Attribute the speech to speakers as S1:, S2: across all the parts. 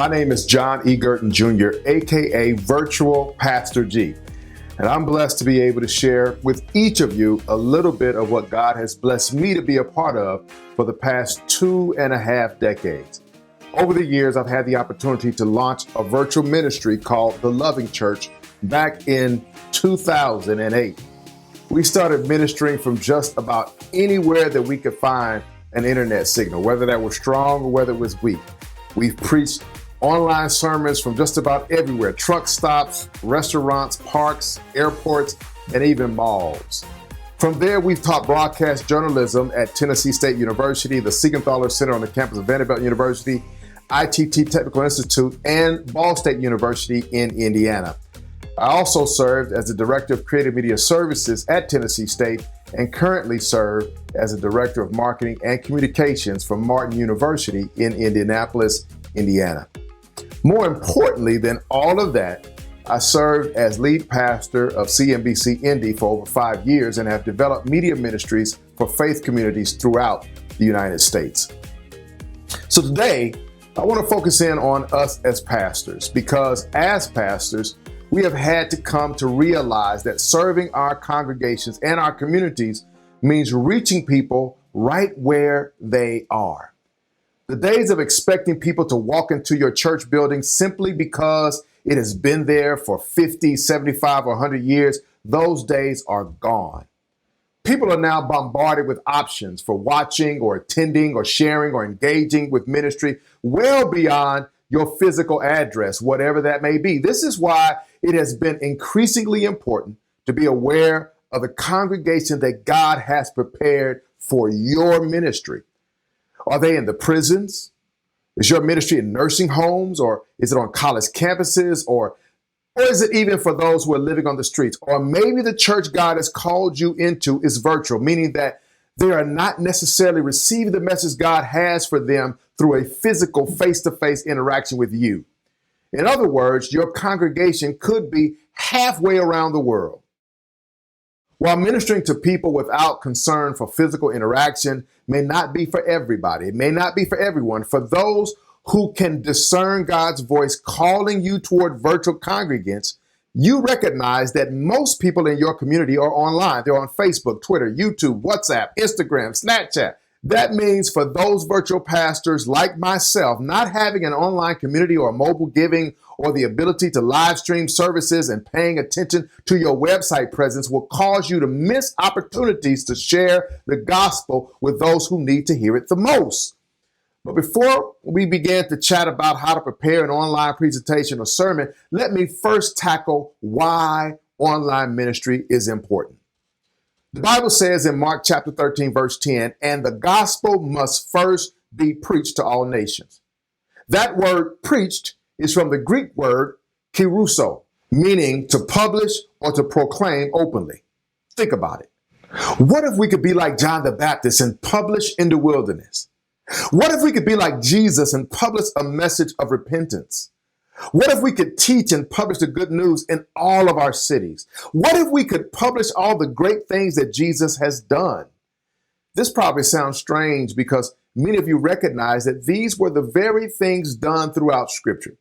S1: My name is John E. Girton Jr., aka Virtual Pastor G, and I'm blessed to be able to share with each of you a little bit of what God has blessed me to be a part of for the past 2.5 decades. Over the years, I've had the opportunity to launch a virtual ministry called The Loving Church back in 2008. We started ministering from just about anywhere that we could find an internet signal, whether that was strong or whether it was weak. We've preached online sermons from just about everywhere: truck stops, restaurants, parks, airports, and even malls. From there, we've taught broadcast journalism at Tennessee State University, the Siegenthaler Center on the campus of Vanderbilt University, ITT Technical Institute, and Ball State University in Indiana. I also served as the Director of Creative Media Services at Tennessee State and currently serve as the Director of Marketing and Communications for Martin University in Indianapolis, Indiana. More importantly than all of that, I served as lead pastor of CNBC Indy for over 5 years and have developed media ministries for faith communities throughout the United States. So today, I want to focus in on us as pastors, because as pastors, we have had to come to realize that serving our congregations and our communities means reaching people right where they are. The days of expecting people to walk into your church building simply because it has been there for 50, 75, or 100 years, those days are gone. People are now bombarded with options for watching or attending or sharing or engaging with ministry well beyond your physical address, whatever that may be. This is why it has been increasingly important to be aware of the congregation that God has prepared for your ministry. Are they in the prisons? Is your ministry in nursing homes, or is it on college campuses, or is it even for those who are living on the streets? Or maybe the church God has called you into is virtual, meaning that they are not necessarily receiving the message God has for them through a physical face-to-face interaction with you. In other words, your congregation could be halfway around the world. While ministering to people without concern for physical interaction may not be for everybody, it may not be for everyone, for those who can discern God's voice calling you toward virtual congregants, you recognize that most people in your community are online. They're on Facebook, Twitter, YouTube, WhatsApp, Instagram, Snapchat. That means for those virtual pastors like myself, not having an online community or mobile giving or the ability to live stream services and paying attention to your website presence will cause you to miss opportunities to share the gospel with those who need to hear it the most. But before we begin to chat about how to prepare an online presentation or sermon, let me first tackle why online ministry is important. The Bible says in Mark chapter 13, verse 10, and the gospel must first be preached to all nations. That word preached is from the Greek word kerusso, meaning to publish or to proclaim openly. Think about it. What if we could be like John the Baptist and publish in the wilderness? What if we could be like Jesus and publish a message of repentance? What if we could teach and publish the good news in all of our cities? What if we could publish all the great things that Jesus has done? This probably sounds strange because many of you recognize that these were the very things done throughout Scripture.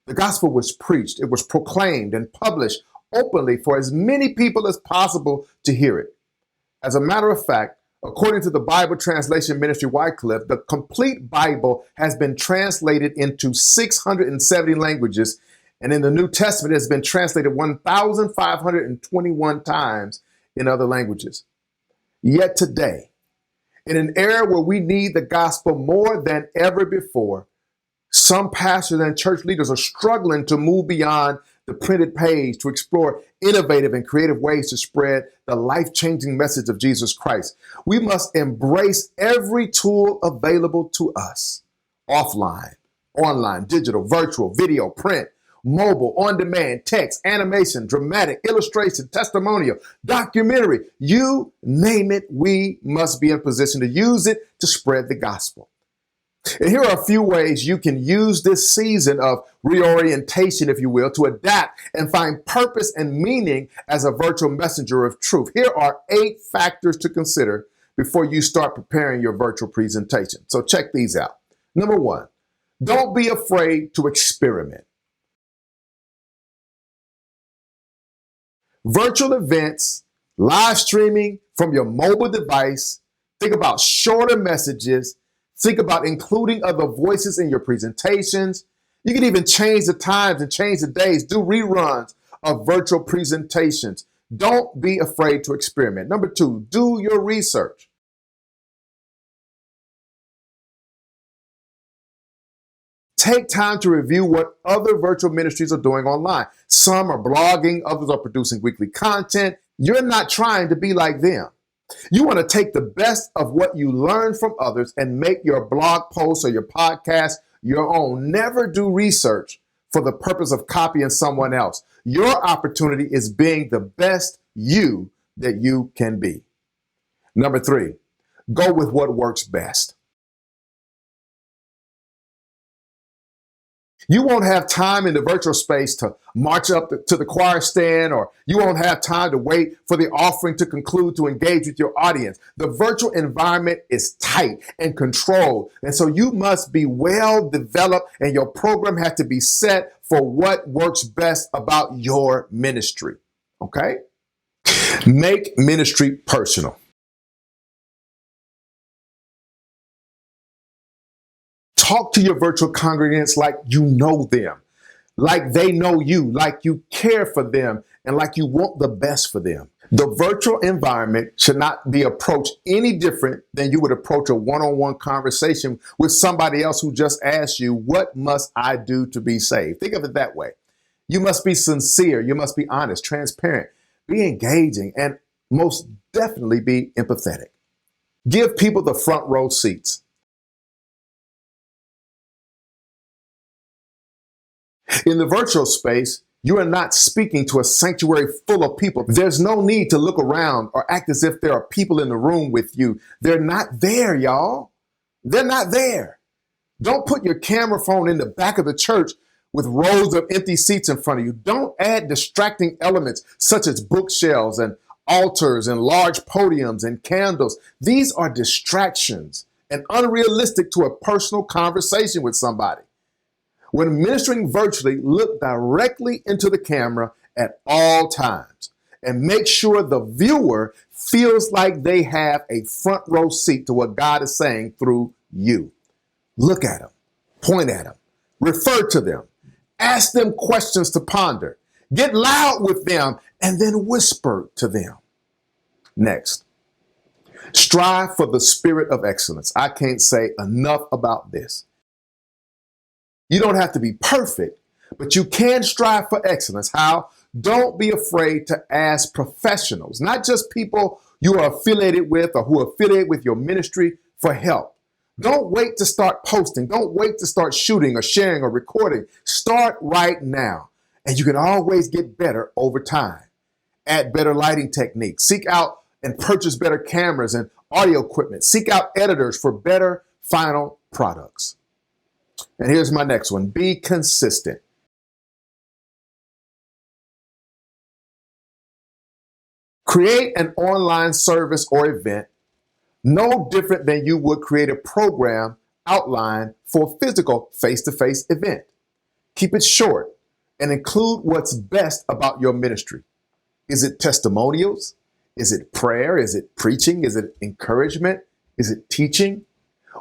S1: The gospel was preached, it was proclaimed and published openly for as many people as possible to hear it. As a matter of fact, according to the Bible Translation Ministry Wycliffe, the complete Bible has been translated into 670 languages, and in the New Testament it has been translated 1,521 times in other languages. Yet today, in an era where we need the gospel more than ever before, some pastors and church leaders are struggling to move beyond the printed page to explore innovative and creative ways to spread the life-changing message of Jesus Christ. We must embrace every tool available to us: offline, online, digital, virtual, video, print, mobile, on-demand, text, animation, dramatic, illustration, testimonial, documentary, you name it, we must be in position to use it to spread the gospel. And here are a few ways you can use this season of reorientation, if you will, to adapt and find purpose and meaning as a virtual messenger of truth. Here are 8 factors to consider before you start preparing your virtual presentation. So check these out. Number 1, Don't be afraid to experiment. Virtual events, live streaming from your mobile device. Think about shorter messages. Think about including other voices in your presentations. You can even change the times and change the days. Do reruns of virtual presentations. Don't be afraid to experiment. Number 2, do your research. Take time to review what other virtual ministries are doing online. Some are blogging, others are producing weekly content. You're not trying to be like them. You want to take the best of what you learn from others and make your blog posts or your podcast your own. Never do research for the purpose of copying someone else. Your opportunity is being the best you that you can be. Number 3, go with what works best. You won't have time in the virtual space to march up to the choir stand, or you won't have time to wait for the offering to conclude to engage with your audience. The virtual environment is tight and controlled, and so you must be well developed, and your program has to be set for what works best about your ministry. Okay? Make ministry personal. Talk to your virtual congregants like you know them, like they know you, like you care for them, and like you want the best for them. The virtual environment should not be approached any different than you would approach a one-on-one conversation with somebody else who just asked you, what must I do to be saved? Think of it that way. You must be sincere. You must be honest, transparent, be engaging, and most definitely be empathetic. Give people the front row seats. In the virtual space, you are not speaking to a sanctuary full of people. There's no need to look around or act as if there are people in the room with you. They're not there, y'all. They're not there. Don't put your camera phone in the back of the church with rows of empty seats in front of you. Don't add distracting elements such as bookshelves and altars and large podiums and candles. These are distractions and unrealistic to a personal conversation with somebody. When ministering virtually, look directly into the camera at all times and make sure the viewer feels like they have a front row seat to what God is saying through you. Look at them, point at them, refer to them, ask them questions to ponder, get loud with them, and then whisper to them. Next, strive for the spirit of excellence. I can't say enough about this. You don't have to be perfect, but you can strive for excellence. How? Don't be afraid to ask professionals, not just people you are affiliated with or who are affiliated with your ministry, for help. Don't wait to start posting. Don't wait to start shooting or sharing or recording. Start right now, and you can always get better over time. Add better lighting techniques. Seek out and purchase better cameras and audio equipment. Seek out editors for better final products. And here's my next one. Be consistent. Create an online service or event no different than you would create a program outline for a physical face-to-face event. Keep it short and include what's best about your ministry. Is it testimonials? Is it prayer? Is it preaching? Is it encouragement? Is it teaching?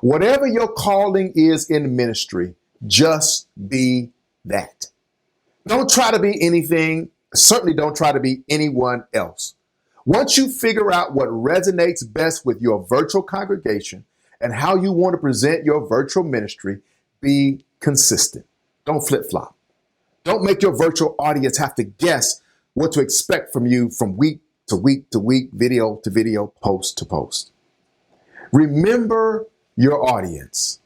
S1: Whatever your calling is in ministry, just be that. Don't try to be anything. Certainly don't try to be anyone else. Once you figure out what resonates best with your virtual congregation and how you want to present your virtual ministry, be consistent. Don't flip-flop. Don't make your virtual audience have to guess what to expect from you from week to week to week, video to video, post to post. Remember your audience.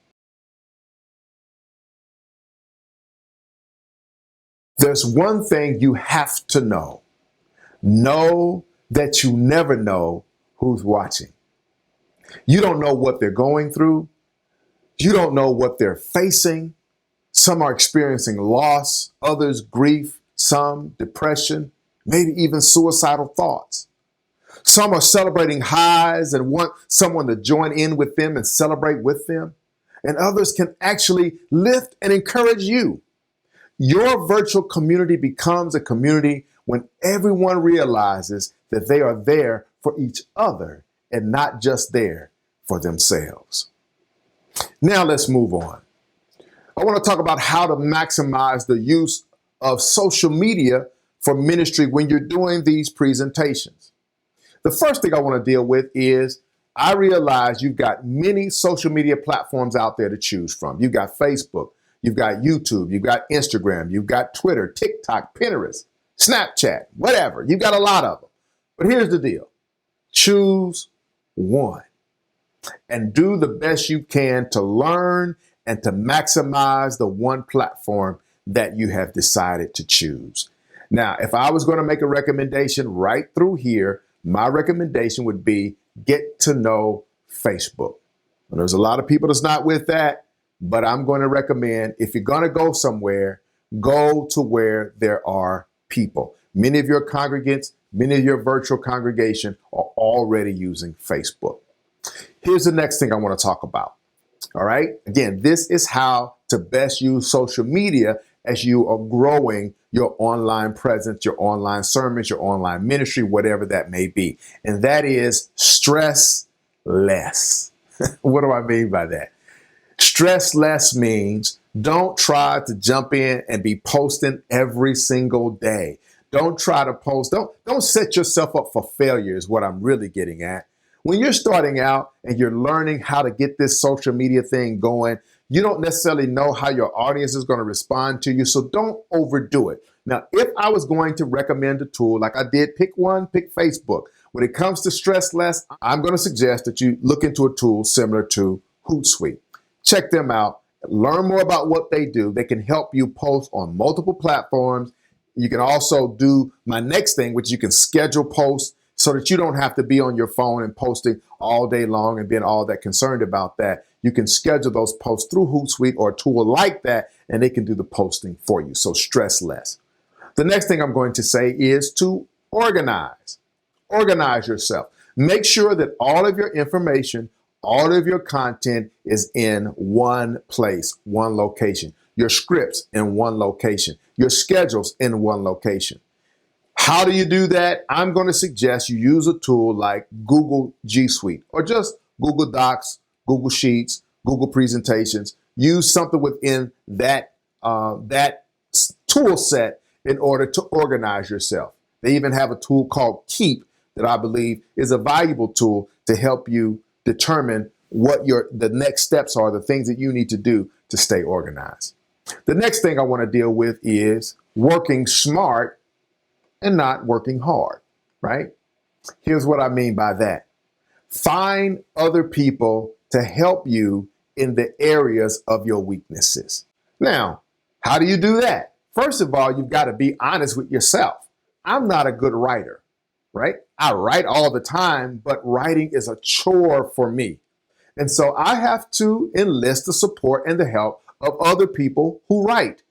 S1: There's one thing you have to know. Know that you never know who's watching. You don't know what they're going through. You don't know what they're facing. Some are experiencing loss, others grief, some depression, maybe even suicidal thoughts. Some are celebrating highs and want someone to join in with them and celebrate with them. and others can actually lift and encourage you. Your virtual community becomes a community when everyone realizes that they are there for each other and not just there for themselves. Now let's move on. I want to talk about how to maximize the use of social media for ministry when you're doing these presentations. The first thing I want to deal with is I realize you've got many social media platforms out there to choose from. You've got Facebook, you've got YouTube, you've got Instagram, you've got Twitter, TikTok, Pinterest, Snapchat, whatever. You've got a lot of them. But here's the deal. Choose one and do the best you can to learn and to maximize the one platform that you have decided to choose. Now, if I was going to make a recommendation right through here, my recommendation would be get to know Facebook. And there's a lot of people that's not with that, but I'm going to recommend if you're going to go somewhere, go to where there are people. Many of your congregants, many of your virtual congregation are already using Facebook. Here's the next thing I want to talk about. All right. Again, this is how to best use social media as you are growing your online presence, your online sermons, your online ministry, whatever that may be. And that is stress less. What do I mean by that? Stress less means don't try to jump in and be posting every single day. Don't try to post. Don't set yourself up for failure is what I'm really getting at. When you're starting out and you're learning how to get this social media thing going, you don't necessarily know how your audience is going to respond to you. So don't overdo it. Now, if I was going to recommend a tool, like I did, pick Facebook. When it comes to stress less, I'm going to suggest that you look into a tool similar to Hootsuite. Check them out. Learn more about what they do. They can help you post on multiple platforms. You can also do my next thing, which you can schedule posts so that you don't have to be on your phone and posting all day long and being all that concerned about that. You can schedule those posts through Hootsuite or a tool like that, and they can do the posting for you. So stress less. The next thing I'm going to say is to organize. Organize yourself. Make sure that all of your information, all of your content is in one place, one location. Your scripts in one location. Your schedules in one location. How do you do that? I'm going to suggest you use a tool like Google G Suite or just Google Docs, Google Sheets, Google Presentations. Use something within that tool set in order to organize yourself. They even have a tool called Keep that I believe is a valuable tool to help you determine what the next steps are, the things that you need to do to stay organized. The next thing I want to deal with is working smart and not working hard, right? Here's what I mean by that. Find other people to help you in the areas of your weaknesses. Now, how do you do that? First of all, you've got to be honest with yourself. I'm not a good writer, right? I write all the time, but writing is a chore for me. And so I have to enlist the support and the help of other people who write.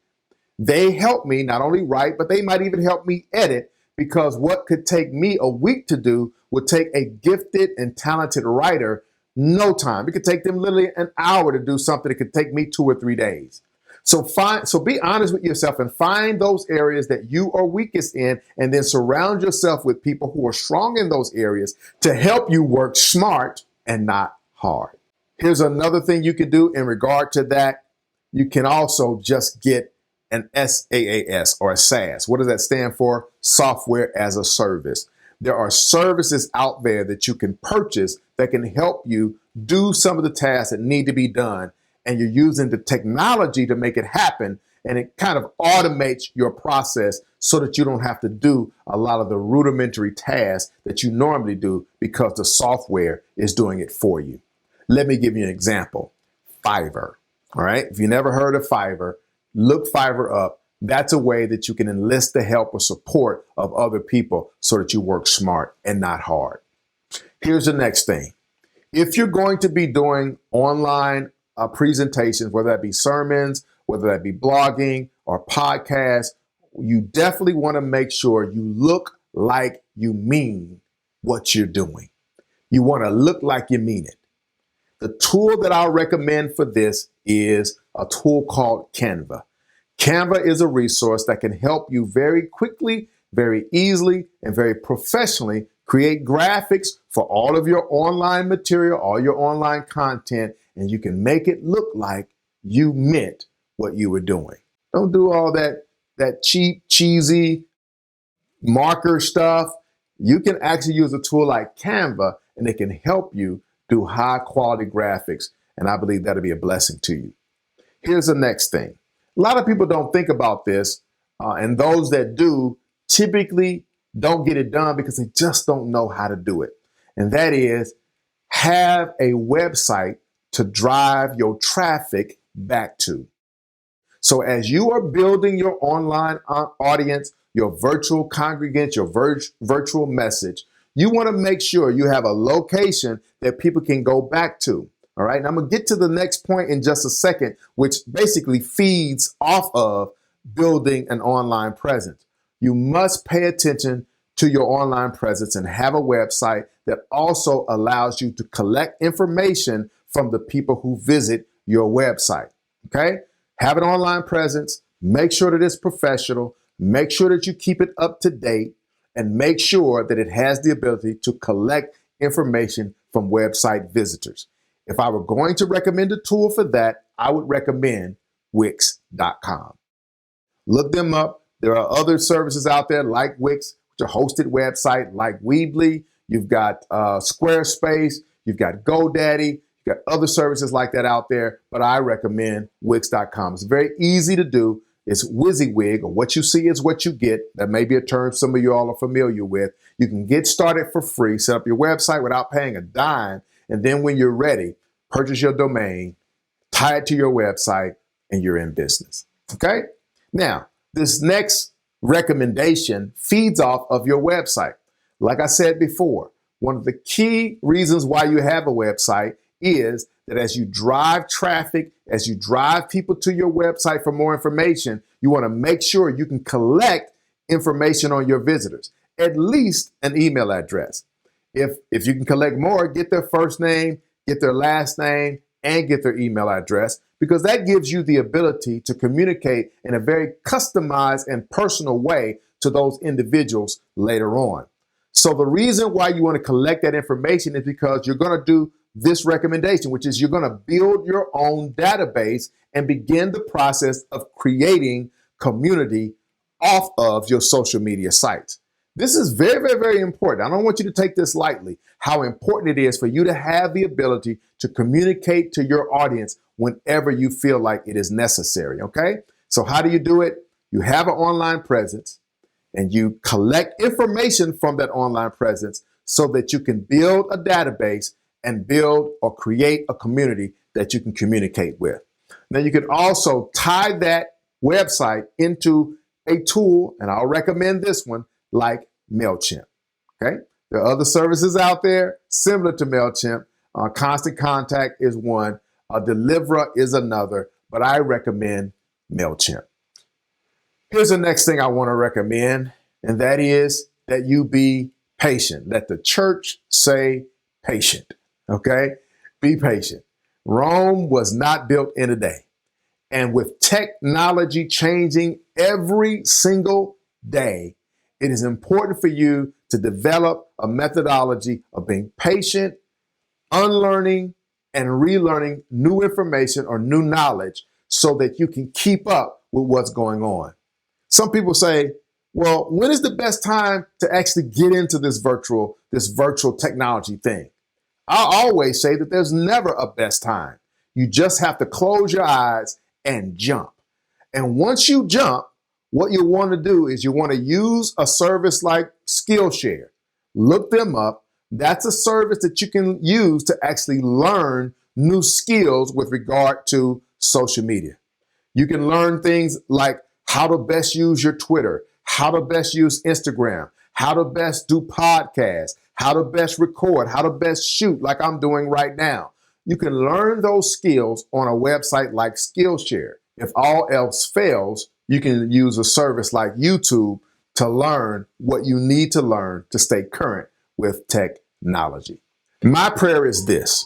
S1: They help me not only write, but they might even help me edit, because what could take me a week to do would take a gifted and talented writer no time. It could take them literally an hour to do something that could take me 2 or 3 days. So be honest with yourself and find those areas that you are weakest in, and then surround yourself with people who are strong in those areas to help you work smart and not hard. Here's another thing you can do in regard to that. You can also just get an SaaS or a SaaS. What does that stand for? Software as a service. There are services out there that you can purchase that can help you do some of the tasks that need to be done, and you're using the technology to make it happen, and it kind of automates your process so that you don't have to do a lot of the rudimentary tasks that you normally do because the software is doing it for you. Let me give you an example. Fiverr. All right. If you never heard of Fiverr, look Fiverr up. That's a way that you can enlist the help or support of other people so that you work smart and not hard. Here's the next thing. If you're going to be doing online presentations, whether that be sermons, whether that be blogging or podcasts, you definitely want to make sure you look like you mean what you're doing. You want to look like you mean it. The tool that I'll recommend for this is a tool called Canva. Canva is a resource that can help you very quickly, very easily, and very professionally create graphics for all of your online material, all your online content, and you can make it look like you meant what you were doing. Don't do all that cheap, cheesy marker stuff. You can actually use a tool like Canva, and it can help you do high quality graphics. And I believe that'll be a blessing to you. Here's the next thing. A lot of people don't think about this, and those that do typically don't get it done because they just don't know how to do it. And that is have a website to drive your traffic back to. So as you are building your online audience, your virtual congregants, your virtual message, you want to make sure you have a location that people can go back to. All right. And I'm going to get to the next point in just a second, which basically feeds off of building an online presence. You must pay attention to your online presence and have a website that also allows you to collect information from the people who visit your website. Okay. Have an online presence. Make sure that it's professional. Make sure that you keep it up to date, and make sure that it has the ability to collect information from website visitors. If I were going to recommend a tool for that, I would recommend Wix.com. Look them up. There are other services out there like Wix, which are hosted website like Weebly. You've got Squarespace. You've got GoDaddy. You've got other services like that out there, but I recommend Wix.com. It's very easy to do. It's WYSIWYG, or what you see is what you get. That may be a term some of you all are familiar with. You can get started for free, set up your website without paying a dime, and then when you're ready, purchase your domain, tie it to your website, and you're in business. Okay? Now, this next recommendation feeds off of your website. Like I said before, one of the key reasons why you have a website is that as you drive traffic, as you drive people to your website for more information, you want to make sure you can collect information on your visitors, at least an email address. If you can collect more, get their first name, get their last name, and get their email address, because that gives you the ability to communicate in a very customized and personal way to those individuals later on. So the reason why you want to collect that information is because you're going to do this recommendation, which is you're going to build your own database and begin the process of creating community off of your social media sites. This is very, very, very important. I don't want you to take this lightly, how important it is for you to have the ability to communicate to your audience whenever you feel like it is necessary. Okay. So how do you do it? You have an online presence and you collect information from that online presence so that you can build a database and build or create a community that you can communicate with. Now you can also tie that website into a tool, and I'll recommend this one, like MailChimp. Okay, there are other services out there similar to MailChimp. Constant Contact is one, Deliverr is another, but I recommend MailChimp. Here's the next thing I want to recommend, and that is that you be patient. Let the church say patient. Okay, be patient. Rome was not built in a day. And with technology changing every single day, it is important for you to develop a methodology of being patient, unlearning, and relearning new information or new knowledge so that you can keep up with what's going on. Some people say, well, when is the best time to actually get into this virtual technology thing? I always say that there's never a best time. You just have to close your eyes and jump. And once you jump, what you want to do is you want to use a service like Skillshare. Look them up. That's a service that you can use to actually learn new skills with regard to social media. You can learn things like how to best use your Twitter, how to best use Instagram, how to best do podcasts, how to best record, how to best shoot like I'm doing right now. You can learn those skills on a website like Skillshare. If all else fails, you can use a service like YouTube to learn what you need to learn to stay current with technology. My prayer is this,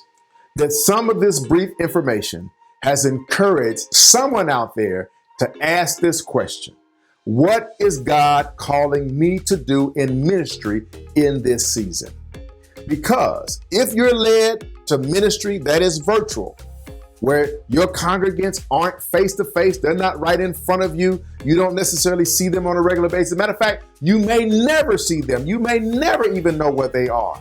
S1: that some of this brief information has encouraged someone out there to ask this question: what is God calling me to do in ministry in this season? Because if you're led to ministry that is virtual, where your congregants aren't face-to-face, they're not right in front of you, you don't necessarily see them on a regular basis. Matter of fact, you may never see them. You may never even know what they are.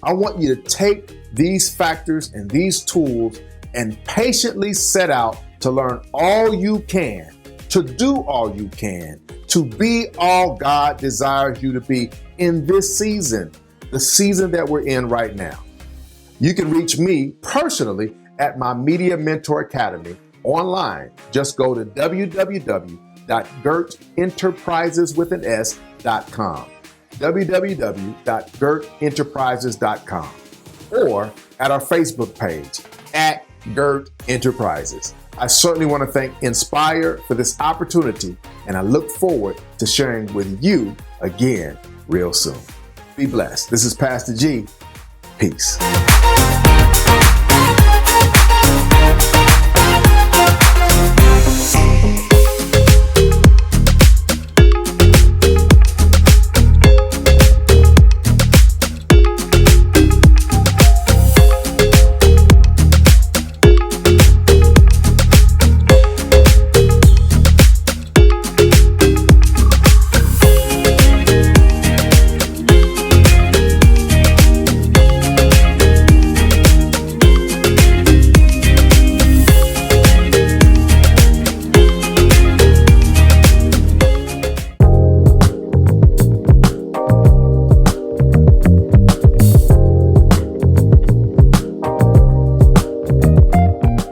S1: I want you to take these factors and these tools and patiently set out to learn all you can, to do all you can, to be all God desires you to be in this season, the season that we're in right now. You can reach me personally at my Media Mentor Academy online. Just go to www.girtenterpriseswithans.com, www.girtenterprises.com, or at our Facebook page at Girt Enterprises. I certainly want to thank Inspire for this opportunity, and I look forward to sharing with you again real soon. Be blessed. This is Pastor G. Peace.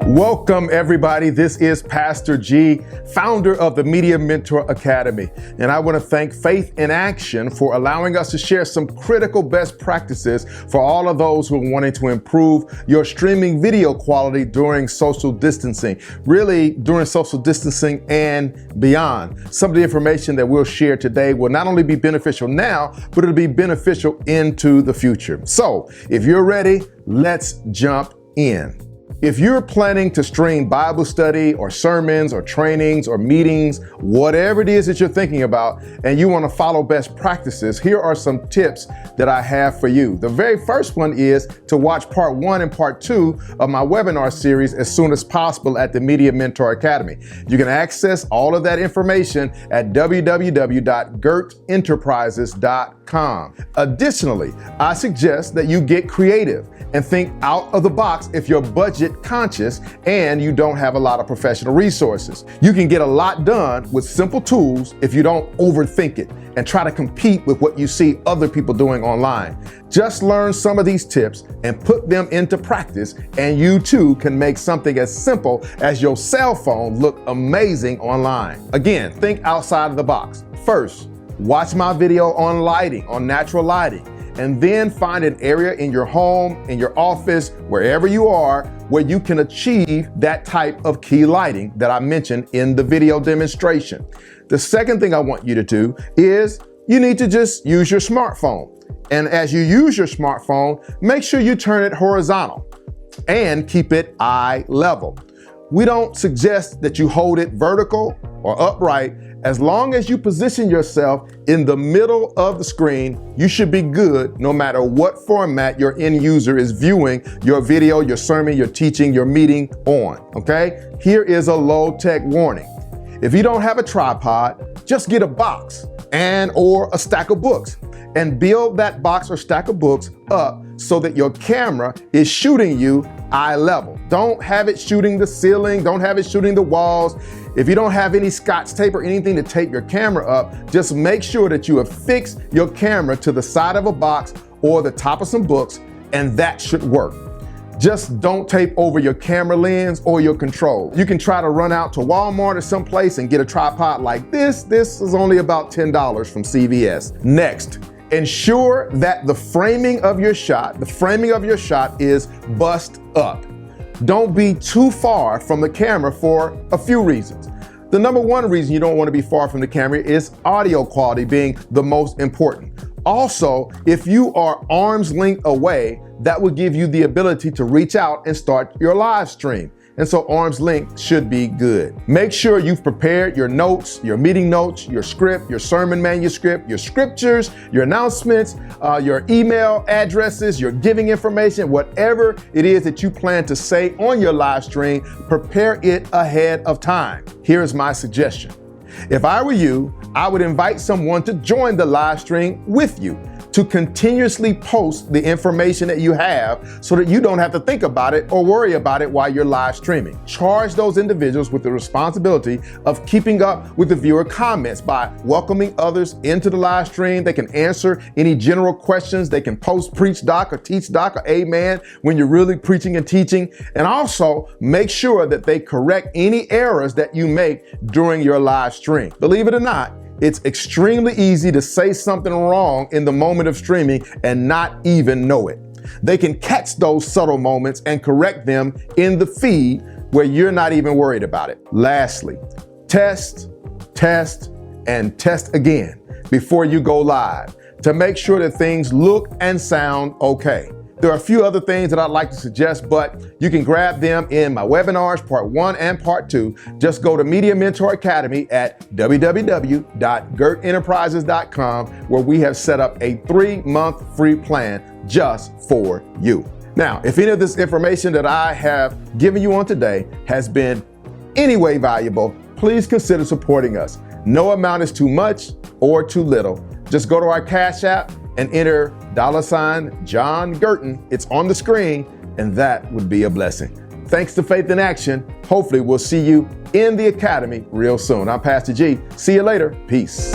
S1: Welcome, everybody. This is Pastor G, founder of the Media Mentor Academy. And I want to thank Faith in Action for allowing us to share some critical best practices for all of those who are wanting to improve your streaming video quality during social distancing, really during social distancing and beyond. Some of the information that we'll share today will not only be beneficial now, but it'll be beneficial into the future. So if you're ready, let's jump in. If you're planning to stream Bible study or sermons or trainings or meetings, whatever it is that you're thinking about, and you want to follow best practices, here are some tips that I have for you. The very first one is to watch part 1 and part 2 of my webinar series as soon as possible at the Media Mentor Academy. You can access all of that information at www.girtenterprises.com. Additionally, I suggest that you get creative and think out of the box if you're budget conscious and you don't have a lot of professional resources. You can get a lot done with simple tools if you don't overthink it and try to compete with what you see other people doing online. Just learn some of these tips and put them into practice, and you too can make something as simple as your cell phone look amazing online. Again, think outside of the box. First, watch my video on lighting, on natural lighting, and then find an area in your home, in your office, wherever you are, where you can achieve that type of key lighting that I mentioned in the video demonstration. The second thing I want you to do is you need to just use your smartphone. And as you use your smartphone, make sure you turn it horizontal and keep it eye level. We don't suggest that you hold it vertical or upright. As long as you position yourself in the middle of the screen, you should be good no matter what format your end user is viewing your video, your sermon, your teaching, your meeting on, okay? Here is a low-tech warning. If you don't have a tripod, just get a box or a stack of books and build that box or stack of books up so that your camera is shooting you eye level. Don't have it shooting the ceiling, don't have it shooting the walls. If you don't have any Scotch tape or anything to tape your camera up, just make sure that you have fixed your camera to the side of a box or the top of some books, and that should work. Just don't tape over your camera lens or your control. You can try to run out to Walmart or someplace and get a tripod like this. This is only about $10 from CVS. Next, ensure that the framing of your shot is bust up. Don't be too far from the camera for a few reasons. The number one reason you don't want to be far from the camera is audio quality being the most important. Also, if you are arm's length away, that will give you the ability to reach out and start your live stream. And so arm's length should be good. Make sure you've prepared your notes, your meeting notes, your script, your sermon manuscript, your scriptures, your announcements, your email addresses, your giving information, whatever it is that you plan to say on your live stream, prepare it ahead of time. Here's my suggestion. If I were you, I would invite someone to join the live stream with you, to continuously post the information that you have so that you don't have to think about it or worry about it while you're live streaming. Charge those individuals with the responsibility of keeping up with the viewer comments by welcoming others into the live stream. They can answer any general questions. They can post preach doc or teach doc or amen when you're really preaching and teaching. And also make sure that they correct any errors that you make during your live stream. Believe it or not, it's extremely easy to say something wrong in the moment of streaming and not even know it. They can catch those subtle moments and correct them in the feed where you're not even worried about it. Lastly, test, and test again before you go live to make sure that things look and sound okay. There are a few other things that I'd like to suggest, but you can grab them in my webinars, part 1 and part 2. Just go to Media Mentor Academy at www.girtenterprises.com, where we have set up a 3-month free plan just for you. Now, if any of this information that I have given you on today has been any way valuable, please consider supporting us. No amount is too much or too little. Just go to our Cash App and enter $John Girton. It's on the screen, and that would be a blessing. Thanks to Faith in Action. Hopefully we'll see you in the Academy real soon. I'm Pastor G. See you later. Peace.